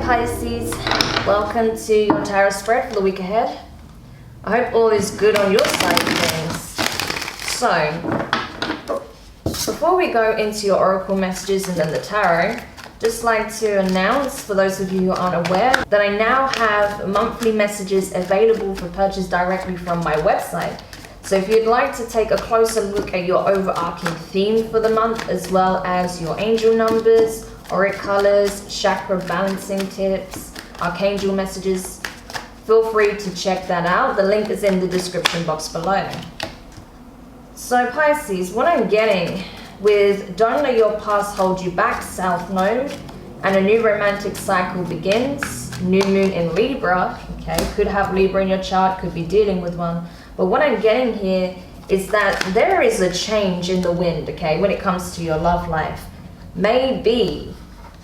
Pisces, welcome to your tarot spread for the week ahead. I hope all is good on your side of things. So, before we go into your oracle messages and then the tarot, just like to announce for those of you who aren't aware that I now have monthly messages available for purchase directly from my website. So if you'd like to take a closer look at your overarching theme for the month, as well as your angel numbers, auric colors, chakra balancing tips, archangel messages, feel free to check that out. The link is in the description box below. So Pisces, what I'm getting with don't let your past hold you back, South Node, and a new romantic cycle begins, new moon in Libra, okay, could have Libra in your chart, could be dealing with one. But what I'm getting here is that there is a change in the wind, okay, when it comes to your love life. Maybe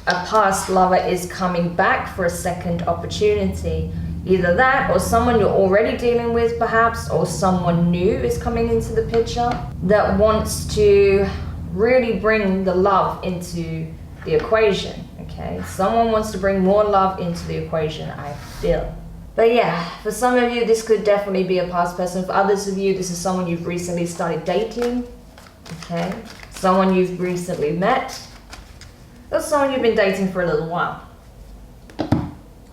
a past lover is coming back for a second opportunity. Either that, or someone you're already dealing with perhaps, or someone new is coming into the picture that wants to really bring the love into the equation, okay? Someone wants to bring more love into the equation, I feel. But yeah, for some of you, this could definitely be a past person. For others of you, this is someone you've recently started dating, okay? Someone you've recently met, or someone you've been dating for a little while.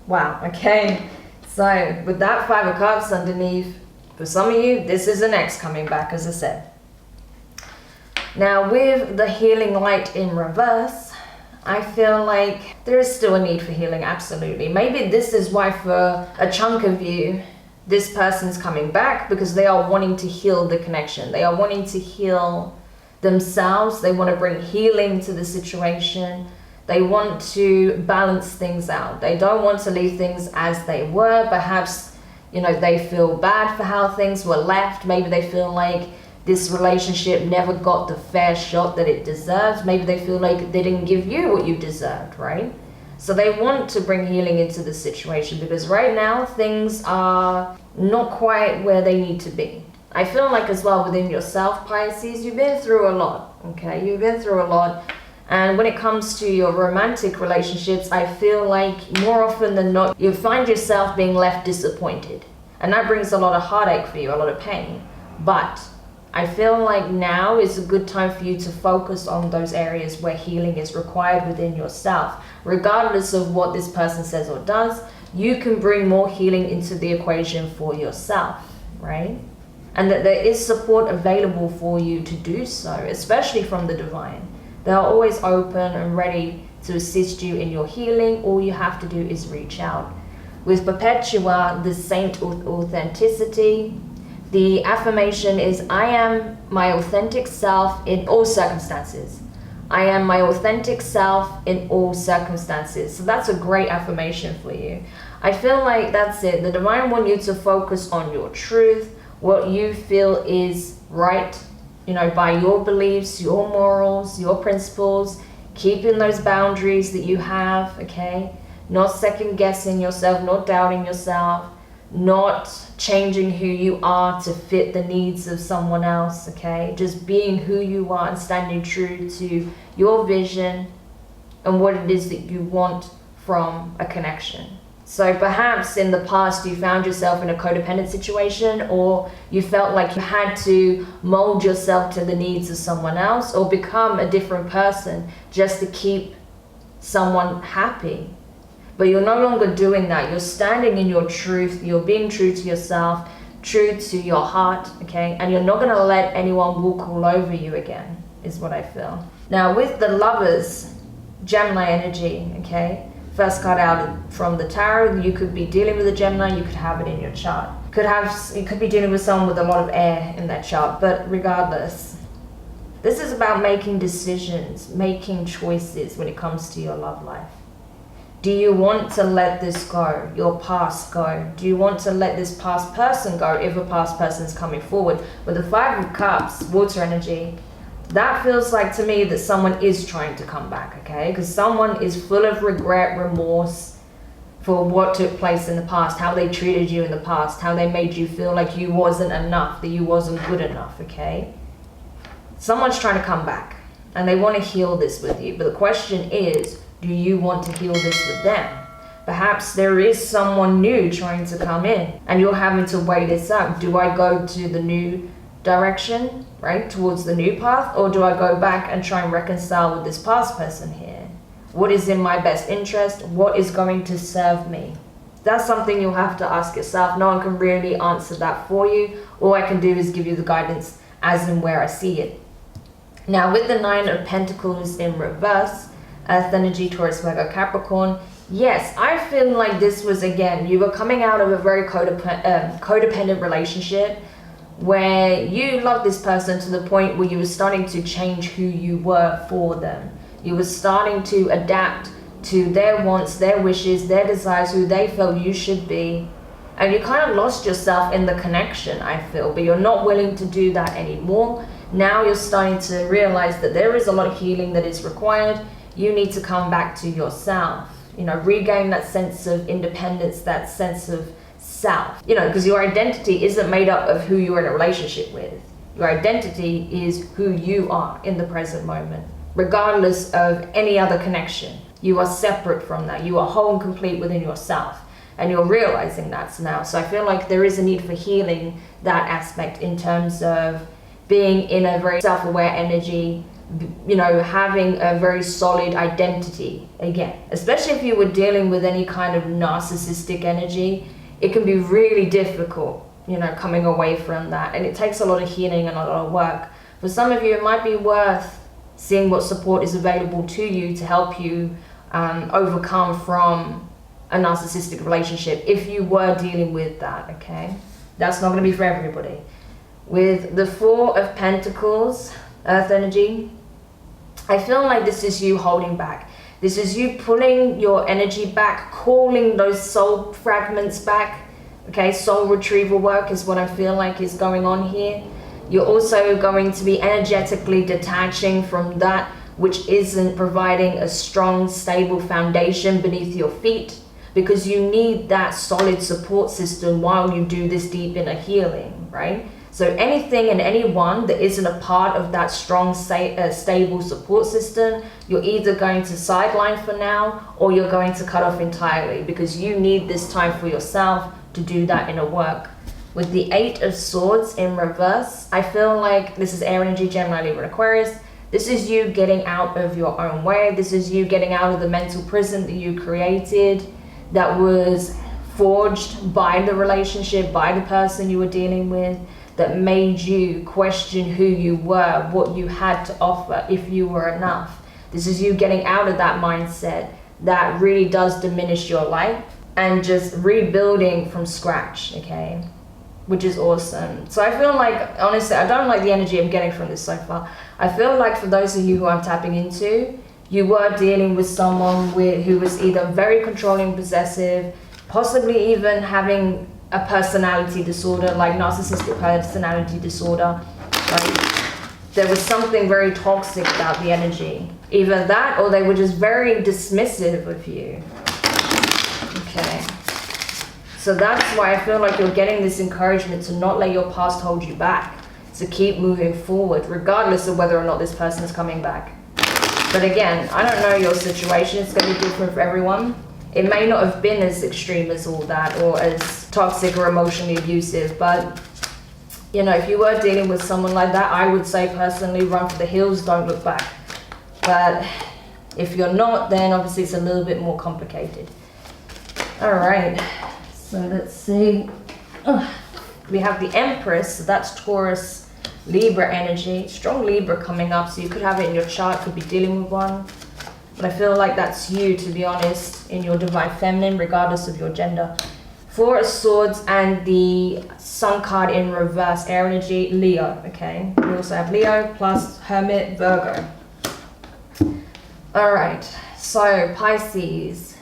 Wow, okay? So, with that Five of Cups underneath, for some of you, this is an ex coming back, as I said. Now, with the healing light in reverse, I feel like there is still a need for healing, absolutely. Maybe this is why for a chunk of you, this person's coming back because they are wanting to heal the connection. They are wanting to heal themselves. They want to bring healing to the situation. They want to balance things out. They don't want to leave things as they were. Perhaps, you know, they feel bad for how things were left. Maybe they feel like this relationship never got the fair shot that it deserves. Maybe they feel like they didn't give you what you deserved, right? So they want to bring healing into the situation because right now things are not quite where they need to be. I feel like as well within yourself, Pisces, you've been through a lot, okay? You've been through a lot. And when it comes to your romantic relationships, I feel like more often than not, you find yourself being left disappointed. And that brings a lot of heartache for you, a lot of pain. But I feel like now is a good time for you to focus on those areas where healing is required within yourself. Regardless of what this person says or does, you can bring more healing into the equation for yourself, right? And that there is support available for you to do so, especially from the divine. They are always open and ready to assist you in your healing. All you have to do is reach out. With Perpetua, the saint authenticity, the affirmation is, I am my authentic self in all circumstances. I am my authentic self in all circumstances. So that's a great affirmation for you. I feel like that's it. The divine wants you to focus on your truth, what you feel is right, you know, by your beliefs, your morals, your principles, keeping those boundaries that you have, okay? Not second guessing yourself, not doubting yourself, not changing who you are to fit the needs of someone else, okay? Just being who you are and standing true to your vision and what it is that you want from a connection. So perhaps in the past you found yourself in a codependent situation, or you felt like you had to mold yourself to the needs of someone else or become a different person just to keep someone happy. But you're no longer doing that. You're standing in your truth. You're being true to yourself, true to your heart, okay? And you're not going to let anyone walk all over you again, is what I feel. Now, with the Lovers, Gemini energy, okay? First card out from the tarot, you could be dealing with a Gemini, you could have it in your chart. You could be dealing with someone with a lot of air in that chart, but regardless, this is about making decisions, making choices when it comes to your love life. Do you want to let this go, your past go? Do you want to let this past person go if a past person is coming forward? With the Five of Cups, water energy, that feels like to me that someone is trying to come back, okay? Because someone is full of regret, remorse for what took place in the past, how they treated you in the past, how they made you feel like you wasn't enough, that you wasn't good enough, okay? Someone's trying to come back and they want to heal this with you. But the question is, do you want to heal this with them? Perhaps there is someone new trying to come in and you're having to weigh this up. Do I go to the new direction, right, towards the new path, or do I go back and try and reconcile with this past person here? What is in my best interest? What is going to serve me? That's something you'll have to ask yourself. No one can really answer that for you. All I can do is give you the guidance as and where I see it. Now, with the Nine of Pentacles in reverse, Earth energy, Taurus, Virgo, Capricorn, yes, I feel like this was, again, you were coming out of a very codependent relationship where you loved this person to the point where you were starting to change who you were for them. You were starting to adapt to their wants, their wishes, their desires, who they felt you should be. And you kind of lost yourself in the connection, I feel, but you're not willing to do that anymore. Now you're starting to realize that there is a lot of healing that is required. You need to come back to yourself, you know, regain that sense of independence, that sense of self, you know, because your identity isn't made up of who you're in a relationship with. Your identity is who you are in the present moment, regardless of any other connection. You are separate from that. You are whole and complete within yourself, and you're realizing that now. So I feel like there is a need for healing that aspect in terms of being in a very self-aware energy, you know, having a very solid identity again. Especially if you were dealing with any kind of narcissistic energy, it can be really difficult, you know, coming away from that. And it takes a lot of healing and a lot of work. For some of you, it might be worth seeing what support is available to you to help you overcome from a narcissistic relationship if you were dealing with that, okay? That's not going to be for everybody. With the Four of Pentacles, Earth energy, I feel like this is you holding back. This is you pulling your energy back, calling those soul fragments back, okay? Soul retrieval work is what I feel like is going on here. You're also going to be energetically detaching from that which isn't providing a strong, stable foundation beneath your feet, because you need that solid support system while you do this deep inner healing, right? So anything and anyone that isn't a part of that strong, stable support system, you're either going to sideline for now, or you're going to cut off entirely, because you need this time for yourself to do that inner work. With the Eight of Swords in reverse, I feel like this is air energy, Gemini, Libra, Aquarius. This is you getting out of your own way. This is you getting out of the mental prison that you created that was forged by the relationship, by the person you were dealing with, that made you question who you were, what you had to offer, if you were enough. This is you getting out of that mindset that really does diminish your life and just rebuilding from scratch, okay? Which is awesome. So I feel like, honestly, I don't like the energy I'm getting from this so far. I feel like for those of you who I'm tapping into, you were dealing with someone who was either very controlling, possessive, possibly even having a personality disorder, like narcissistic personality disorder, right? There was something very toxic about the energy. Either that, or they were just very dismissive of you. Okay. So that's why I feel like you're getting this encouragement to not let your past hold you back, to keep moving forward, regardless of whether or not this person is coming back. But again, I don't know your situation. It's going to be different for everyone. It may not have been as extreme as all that, or as toxic or emotionally abusive, but you know, if you were dealing with someone like that, I would say personally, run for the hills, don't look back. But if you're not, then obviously it's a little bit more complicated. All right, so let's see. We have the Empress, so that's Taurus, Libra energy. Strong Libra coming up, so you could have it in your chart, could be dealing with one. But I feel like that's you, to be honest, in your divine feminine, regardless of your gender. Four of Swords and the Sun card in reverse, air energy, Leo, okay? We also have Leo plus Hermit, Virgo. All right, so Pisces.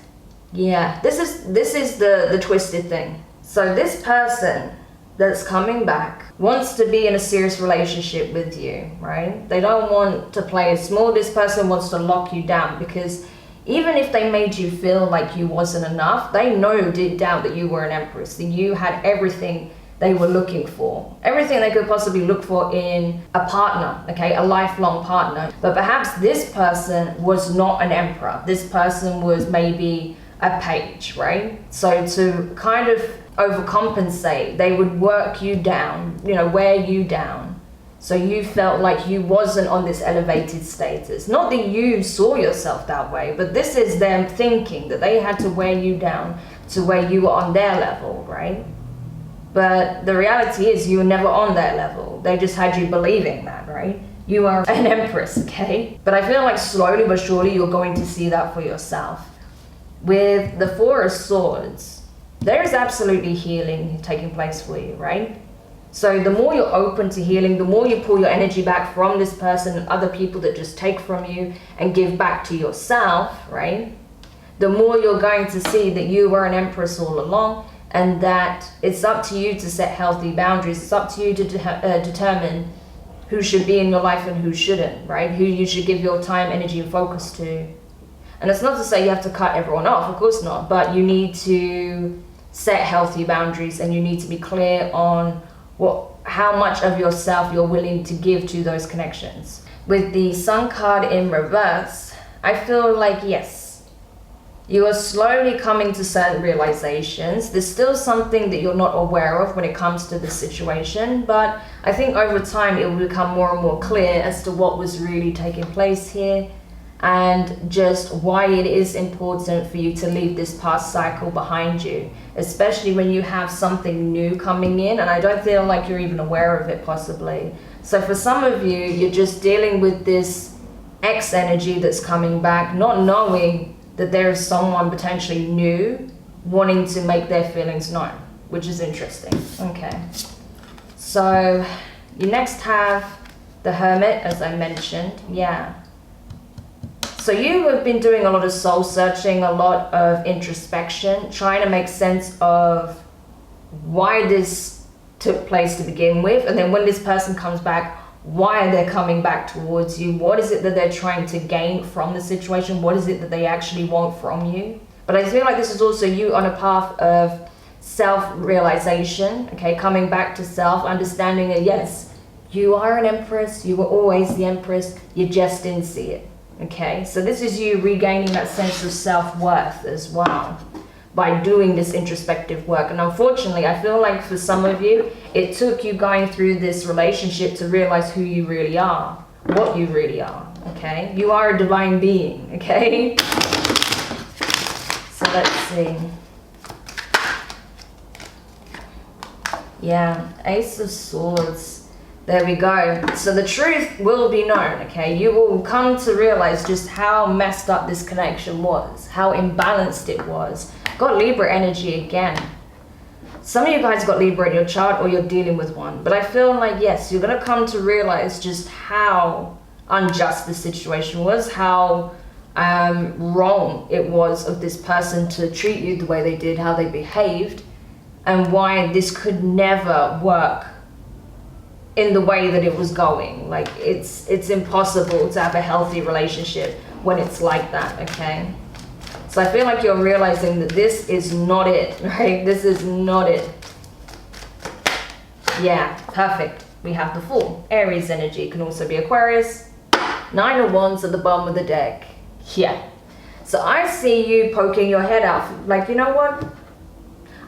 Yeah, this is the twisted thing. So this person that's coming back wants to be in a serious relationship with you, right? They don't want to play it small. This person wants to lock you down, because even if they made you feel like you wasn't enough, they know deep down that you were an Empress, that you had everything they were looking for, everything they could possibly look for in a partner, okay, a lifelong partner. But perhaps this person was not an Emperor. This person was maybe a page, right? So to kind of overcompensate, they would work you down, you know, wear you down. So you felt like you wasn't on this elevated status. Not that you saw yourself that way, but this is them thinking that they had to wear you down to where you were on their level, right? But the reality is you were never on their level. They just had you believing that, right? You are an Empress, okay? But I feel like slowly but surely you're going to see that for yourself. With the Four of Swords, there is absolutely healing taking place for you, right? So the more you're open to healing, the more you pull your energy back from this person and other people that just take from you and give back to yourself, right? The more you're going to see that you were an Empress all along, and that it's up to you to set healthy boundaries. It's up to you to determine who should be in your life and who shouldn't, right? Who you should give your time, energy, and focus to. And it's not to say you have to cut everyone off, of course not, but you need to set healthy boundaries, and you need to be clear on how much of yourself you're willing to give to those connections. With the Sun card in reverse, I feel like, yes, you are slowly coming to certain realizations. There's still something that you're not aware of when it comes to the situation, but I think over time it will become more and more clear as to what was really taking place here, and just why it is important for you to leave this past cycle behind you, especially when you have something new coming in, and I don't feel like you're even aware of it possibly. So for some of you, you're just dealing with this ex energy that's coming back, not knowing that there is someone potentially new wanting to make their feelings known, which is interesting. Okay, so you next have the Hermit, as I mentioned. Yeah. So you have been doing a lot of soul searching, a lot of introspection, trying to make sense of why this took place to begin with. And then when this person comes back, why are they coming back towards you? What is it that they're trying to gain from the situation? What is it that they actually want from you? But I feel like this is also you on a path of self-realization, okay? Coming back to self, understanding that yes, you are an Empress, you were always the Empress, you just didn't see it. Okay, so this is you regaining that sense of self-worth as well by doing this introspective work. And unfortunately, I feel like for some of you, it took you going through this relationship to realize who you really are, what you really are, okay? You are a divine being, okay? So let's see. Yeah, Ace of Swords. There we go. So the truth will be known, okay? You will come to realize just how messed up this connection was, how imbalanced it was. Got Libra energy again. Some of you guys got Libra in your chart, or you're dealing with one. But I feel like, yes, you're going to come to realize just how unjust the situation was, how wrong it was of this person to treat you the way they did, how they behaved, and why this could never work in the way that it was going. Like it's impossible to have a healthy relationship when it's like that, okay? So I feel like you're realizing that this is not it, right? This is not it. Yeah, perfect. We have the Fool. Aries energy, can also be Aquarius. 9 of Wands at the bottom of the deck. Yeah. So I see you poking your head out like, you know what?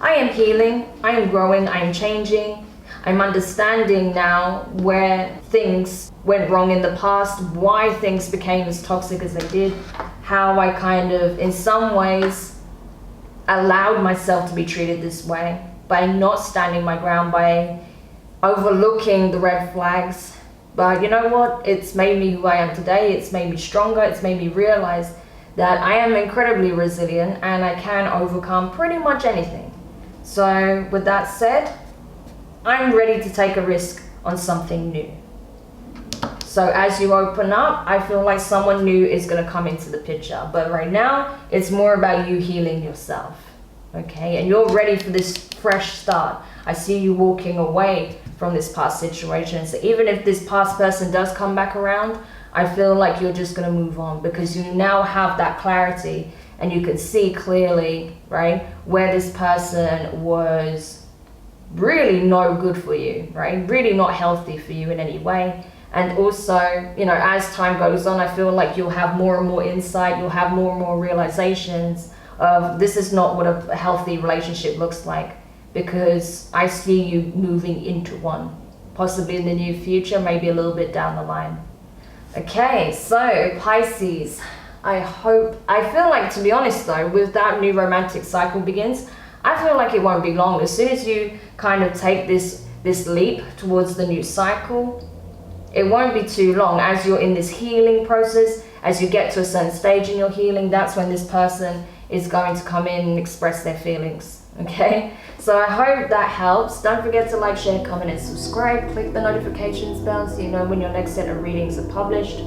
I am healing, I am growing, I am changing. I'm understanding now where things went wrong in the past, why things became as toxic as they did, how I kind of, in some ways, allowed myself to be treated this way by not standing my ground, by overlooking the red flags. But you know what? It's made me who I am today. It's made me stronger. It's made me realize that I am incredibly resilient and I can overcome pretty much anything. So with that said, I'm ready to take a risk on something new. So as you open up, I feel like someone new is going to come into the picture. But right now, it's more about you healing yourself. Okay? And you're ready for this fresh start. I see you walking away from this past situation. So even if this past person does come back around, I feel like you're just going to move on because you now have that clarity and you can see clearly, right, where this person was really no good for you, right? Really not healthy for you in any way. And also, you know, as time goes on, I feel like you'll have more and more insight, you'll have more and more realizations of this is not what a healthy relationship looks like, because I see you moving into one, possibly in the near future, maybe a little bit down the line. Okay, so Pisces, I feel like, to be honest though, with that new romantic cycle begins, I feel like it won't be long. As soon as you kind of take this leap towards the new cycle, it won't be too long. As you're in this healing process, as you get to a certain stage in your healing, that's when this person is going to come in and express their feelings. Okay, so I hope that helps. Don't forget to like, share, comment and subscribe. Click the notifications bell so you know when your next set of readings are published.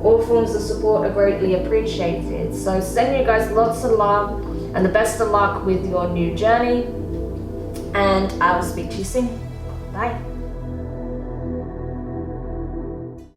All forms of support are greatly appreciated. So send you guys lots of love and the best of luck with your new journey, and I will speak to you soon. Bye.